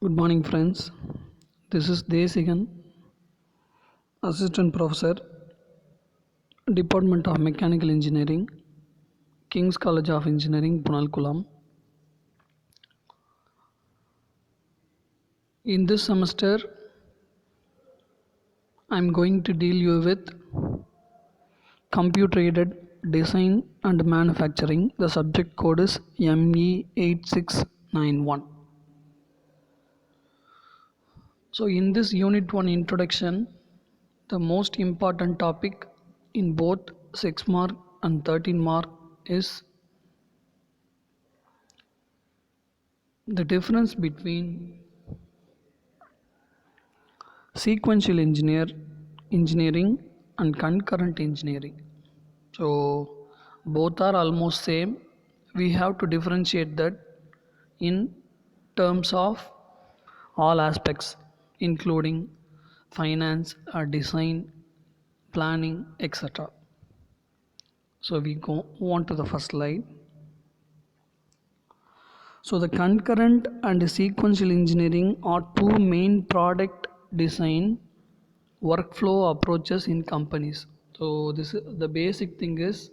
Good morning, friends. This is Desigan, Assistant Professor, Department of Mechanical Engineering, King's College of Engineering, Punalkulam. In this semester, I am going to deal you with computer-aided design and manufacturing. The subject code is ME8691. So, in this Unit 1 introduction, the most important topic in both 6 mark and 13 mark is the difference between sequential engineering and concurrent engineering. So both are almost same. We have to differentiate that in terms of all aspects, including finance, design, planning, etc. So we go on to the first slide. So the concurrent and sequential engineering are two main product design workflow approaches in companies. So this the basic thing is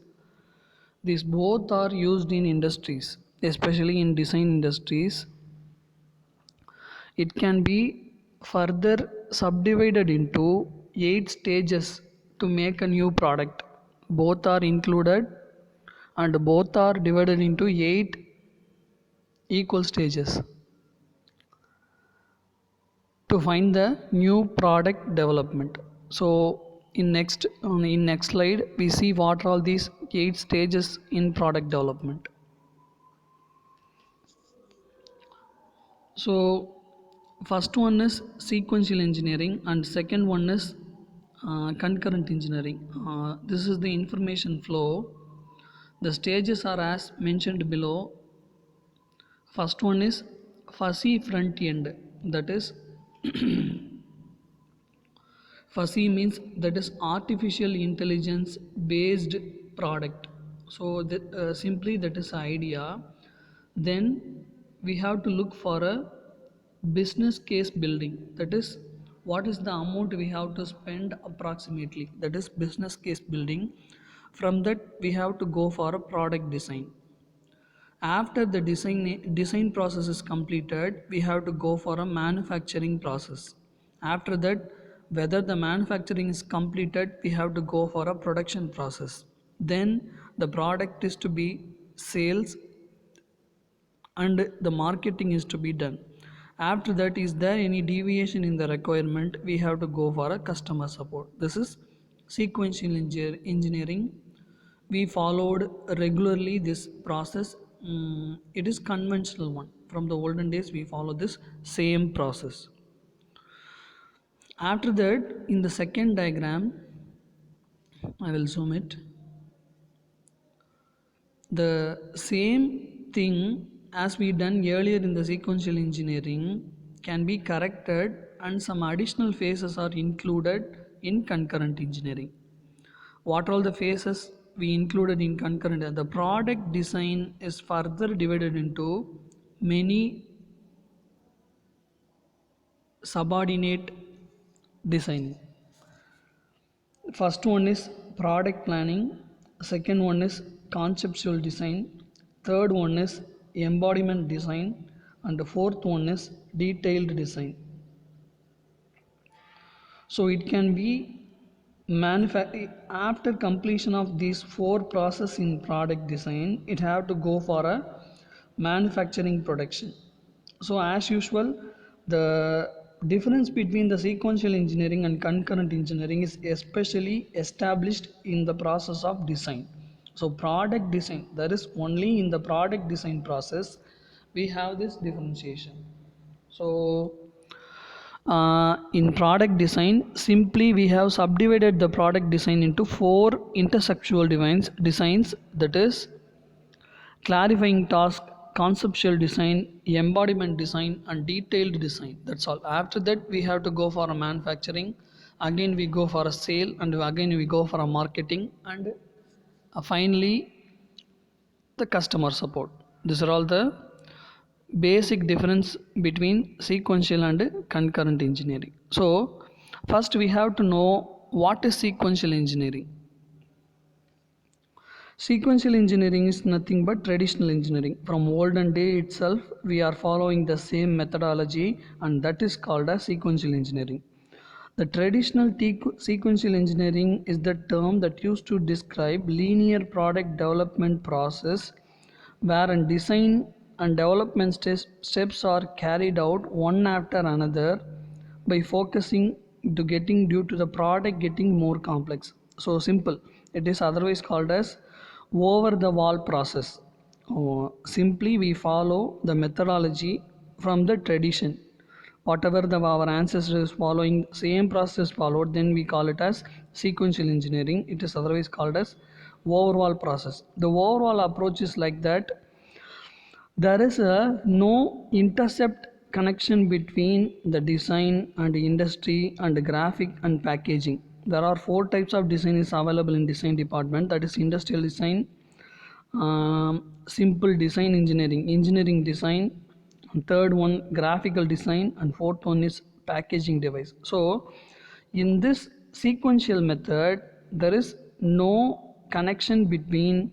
these both are used in industries, especially in design industries. It can be further subdivided into 8 stages to make a new product. Both are included and both are divided into 8 equal stages to find the new product development. So in next slide we see what are all these 8 stages in product development. So first one is sequential engineering and second one is concurrent engineering. This is the information flow. The stages are as mentioned below. First one is fuzzy front end, that is fuzzy means that is artificial intelligence based product. So simply that is idea. Then we have to look for a business case building, that is what is the amount we have to spend approximately, that is business case building. From that we have to go for a product design. After the design process is completed, we have to go for a manufacturing process. After that, whether the manufacturing is completed, we have to go for a production process. Then the product is to be sales and the marketing is to be done. After that, is there any deviation in the requirement, we have to go for a customer support. This is sequential engineering. We followed regularly this process. It is conventional one. From the olden days we follow this same process. After that, in the second diagram, I will zoom it. The same thing as we done earlier in the sequential engineering can be corrected and some additional phases are included in concurrent engineering. What are all the phases we included in concurrent? The product design is further divided into many subordinate design. First one is product planning, second one is conceptual design, third one is embodiment design, and the fourth one is detailed design. So it can be after completion of these 4 processes in product design, it have to go for a manufacturing production. So as usual, the difference between the sequential engineering and concurrent engineering is especially established in the process of design. So product design, that is only in the product design process we have this differentiation. So in product design, simply we have subdivided the product design into 4 intersexual designs, that is clarifying task, conceptual design, embodiment design, and detailed design. That's all. After that we have to go for a manufacturing, again we go for a sale, and again we go for a marketing, and finally the customer support. These are all the basic difference between sequential and concurrent engineering. So first we have to know what is sequential engineering. Sequential engineering is nothing but traditional engineering. From olden day itself, we are following the same methodology, and that is called as sequential engineering. The traditional sequential engineering is the term that used to describe linear product development process where design and development steps are carried out one after another by focusing to getting due to the product getting more complex. So simple. It is otherwise called as over the wall process. Simply we follow the methodology from the tradition. Whatever our ancestors following same process followed, then we call it as sequential engineering. It is otherwise called as overall process. The overall approach is like that there is a no intercept connection between the design and industry and graphic and packaging. There are four types of design is available in design department, that is industrial design, simple design engineering design, third one graphical design, and fourth one is packaging device. So in this sequential method there is no connection between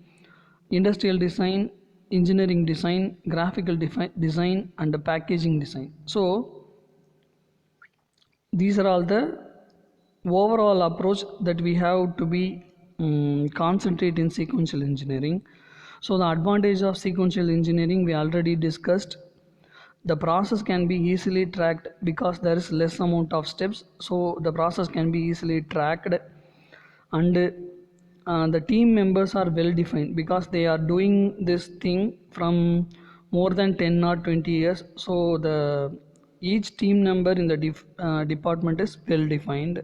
industrial design, engineering design, graphical design, and the packaging design. So these are all the overall approach that we have to be concentrate in sequential engineering. So the advantage of sequential engineering we already discussed. The process can be easily tracked because there is less amount of steps, so the process can be easily tracked, and the team members are well defined because they are doing this thing from more than 10 or 20 years. So the each team member in the department is well defined.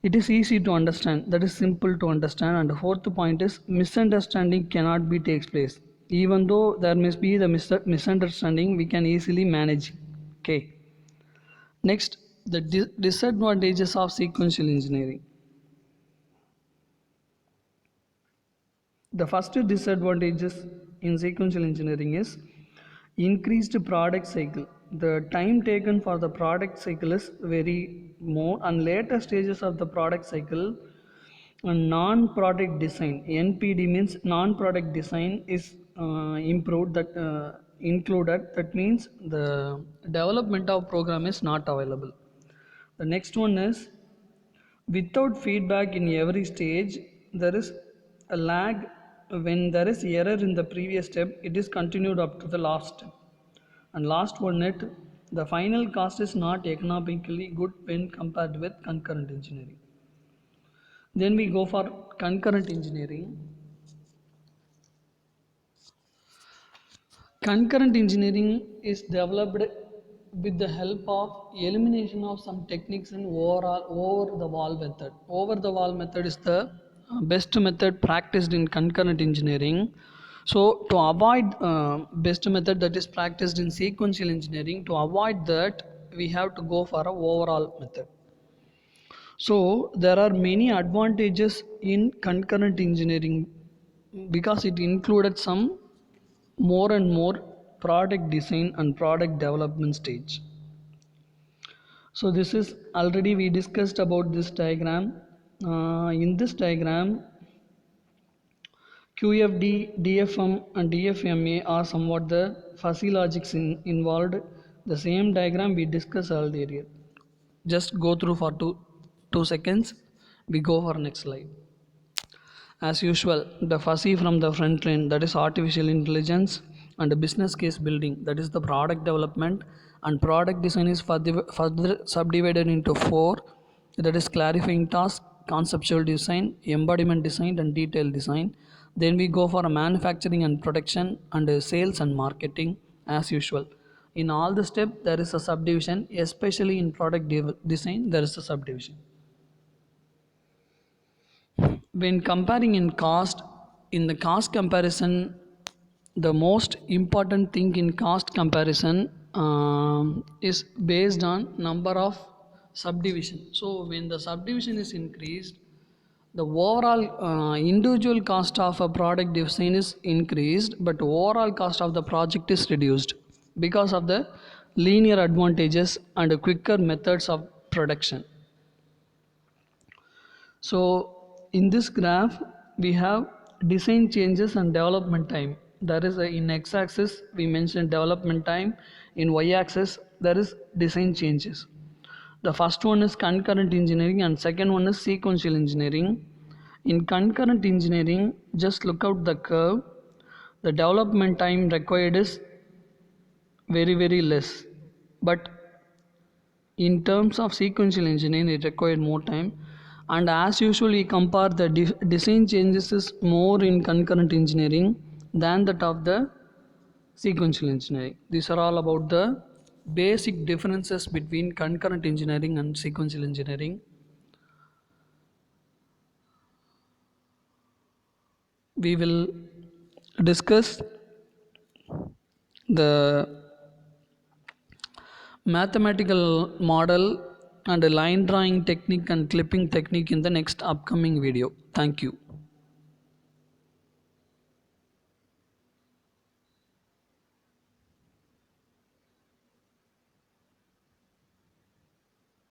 It is easy to understand, that is simple to understand. And the fourth point is misunderstanding cannot be takes place. Even though there must be the misunderstanding, we can easily manage. Okay. Next, the disadvantages of sequential engineering. The first disadvantages in sequential engineering is increased product cycle. The time taken for the product cycle is very more, and later stages of the product cycle and non-product design, NPD means non-product design, is improved, that included. That means the development of program is not available. The next one is without feedback in every stage, there is a lag. When there is error in the previous step, it is continued up to the last step. And last one, the final cost is not economically good when compared with concurrent engineering. Then we go for concurrent engineering. Concurrent engineering is developed with the help of elimination of some techniques in over the wall method. Over the wall method is the best method practiced in concurrent engineering. So to avoid best method that is practiced in sequential engineering, to avoid that we have to go for a overall method. So there are many advantages in concurrent engineering because it included some more and more product design and product development stage. So this is already we discussed about this diagram. In this diagram, QFD, DFM and DFMA are somewhat the fuzzy logics involved. The same diagram we discussed earlier. Just go through for two seconds. We go for next slide. As usual, the fuzzy from the front end, that is artificial intelligence, and the business case building, that is the product development, and product design is further subdivided into four, that is clarifying task, conceptual design, embodiment design, and detail design. Then we go for a manufacturing and production, and sales and marketing. As usual, in all the steps there is a subdivision, especially in product design there is a subdivision. When comparing in cost, in the cost comparison, the most important thing in cost comparison is based on number of subdivision. So when the subdivision is increased, the overall individual cost of a product design is increased, but overall cost of the project is reduced. because of the linear advantages and quicker methods of production. So in this graph we have design changes and development time. There is in x-axis we mentioned development time, in y-axis there is design changes. The first one is concurrent engineering and second one is sequential engineering. In concurrent engineering, just look out the curve. The development time required is very less, but in terms of sequential engineering it required more time, and as usual we compare the design changes is more in concurrent engineering than that of the sequential engineering. These are all about the basic differences between concurrent engineering and sequential engineering. We will discuss the mathematical model and line drawing technique and clipping technique in the next upcoming video. Thank you.